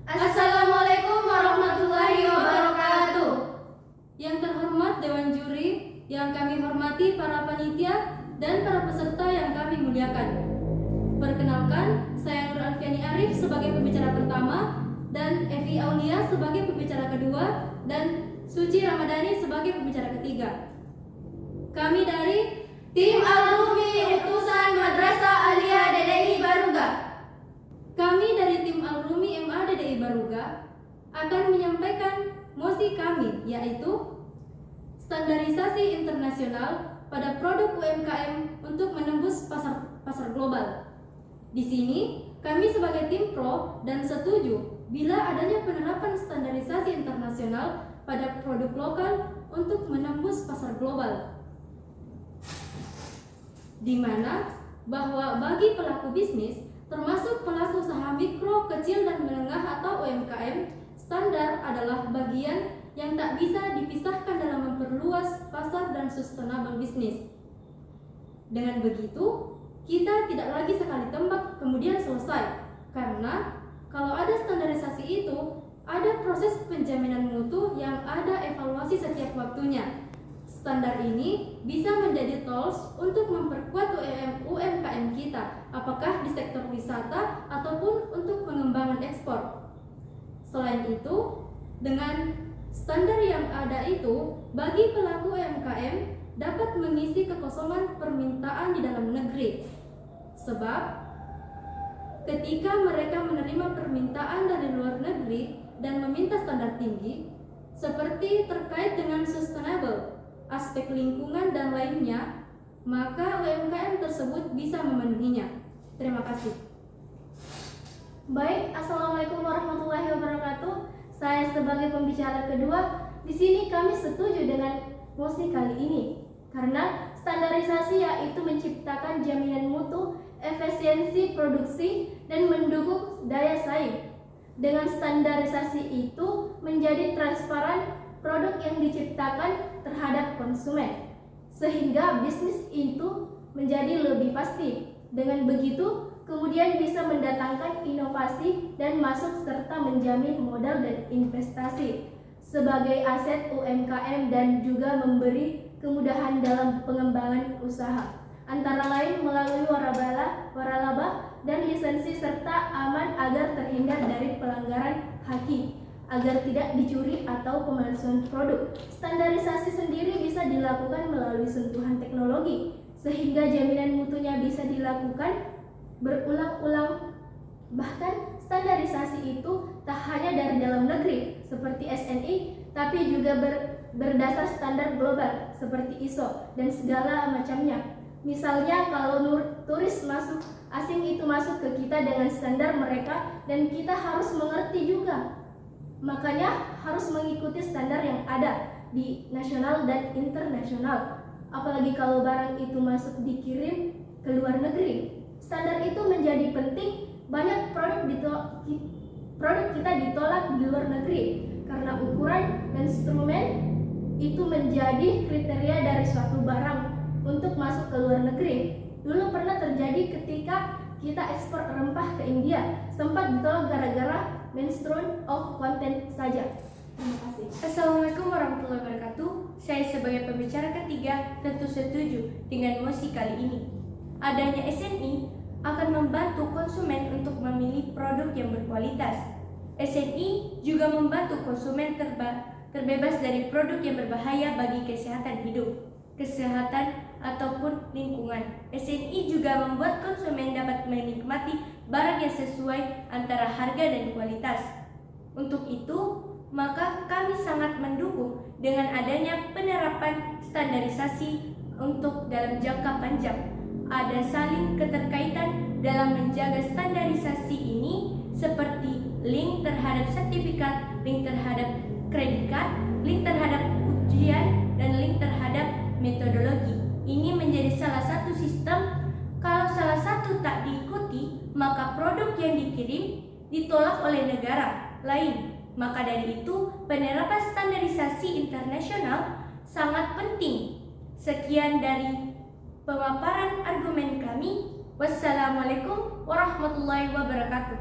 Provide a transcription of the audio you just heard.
Assalamualaikum warahmatullahi wabarakatuh. Yang terhormat Dewan Juri, yang kami hormati para panitia dan para peserta yang kami muliakan. Perkenalkan, saya Nur Alfiani Arif sebagai pembicara pertama dan Evi Aulia sebagai pembicara kedua dan Suci Ramadhani sebagai pembicara ketiga. Kami dari Tim Al-Rumi Utusan Madrasah Aliyah DDI Baruga. Kami dari tim Al-Rumi MA DDI Baruga akan menyampaikan mosi kami, yaitu standarisasi internasional pada produk UMKM untuk menembus pasar global. Di sini, kami sebagai tim pro dan setuju bila adanya penerapan standarisasi internasional pada produk lokal untuk menembus pasar global, di mana bahwa bagi pelaku bisnis, termasuk pelaku usaha mikro, kecil, dan menengah atau UMKM, standar adalah bagian yang tak bisa dipisahkan dalam memperluas pasar dan sustainable bisnis. Dengan begitu, kita tidak lagi sekali tembak kemudian selesai, karena kalau ada standarisasi itu, ada proses penjaminan mutu yang ada evaluasi setiap waktunya. Standar ini bisa menjadi tools untuk memperkuat UMKM kita, apakah di sektor wisata ataupun untuk pengembangan ekspor. Selain itu, dengan standar yang ada itu, bagi pelaku UMKM dapat mengisi kekosongan permintaan di dalam negeri. Sebab, ketika mereka menerima permintaan dari luar negeri dan meminta standar tinggi, seperti terkait dengan sustainable, aspek lingkungan dan lainnya, maka UMKM tersebut bisa memenuhinya. Terima kasih. Baik, Assalamualaikum warahmatullahi wabarakatuh. Saya sebagai pembicara kedua, di sini kami setuju dengan mosi kali ini karena standarisasi yaitu menciptakan jaminan mutu, efisiensi produksi, dan mendukung daya saing. Dengan standarisasi itu menjadi transparan produk yang diciptakan terhadap konsumen, sehingga bisnis itu menjadi lebih pasti. Dengan begitu, kemudian bisa mendatangkan inovasi dan masuk serta menjamin modal dan investasi sebagai aset UMKM dan juga memberi kemudahan dalam pengembangan usaha, antara lain melalui waralaba dan lisensi serta aman agar terhindar dari pelanggaran haki, agar tidak dicuri atau pemalsuan produk. Standarisasi sendiri bisa dilakukan melalui sentuhan teknologi, sehingga jaminan mutunya bisa dilakukan berulang-ulang. Bahkan standarisasi itu tak hanya dari dalam negeri seperti SNI, tapi juga berdasar standar global seperti ISO dan segala macamnya. Misalnya kalau turis asing itu masuk ke kita dengan standar mereka, dan kita harus mengerti juga. Makanya harus mengikuti standar yang ada di nasional dan internasional. Apalagi kalau barang itu masuk dikirim ke luar negeri. Standar itu menjadi penting. Banyak produk kita ditolak di luar negeri karena ukuran dan instrumen itu menjadi kriteria dari suatu barang untuk masuk ke luar negeri. Dulu pernah terjadi ketika kita ekspor rempah ke India, sempat ditolak gara-gara menstruation of content saja. Terima kasih. Assalamualaikum warahmatullahi wabarakatuh. Saya sebagai pembicara ketiga tentu setuju dengan mosi kali ini. Adanya SNI akan membantu konsumen untuk memilih produk yang berkualitas. SNI juga membantu konsumen terbebas dari produk yang berbahaya bagi kesehatan hidup, kesehatan ataupun lingkungan. SNI juga membuat konsumen dapat menikmati barang yang sesuai antara harga dan kualitas. Untuk itu, maka kami sangat mendukung dengan adanya penerapan standarisasi untuk dalam jangka panjang. Ada saling keterkaitan dalam menjaga standarisasi ini seperti link terhadap sertifikat, link terhadap kredit card, link terhadap ujian, dan link terhadap metodologi. Ini menjadi salah satu sistem. Kalau salah satu tak diikuti, maka produk yang dikirim ditolak oleh negara lain. Maka dari itu, penerapan standarisasi internasional sangat penting. Sekian dari pemaparan argumen kami. Wassalamualaikum warahmatullahi wabarakatuh.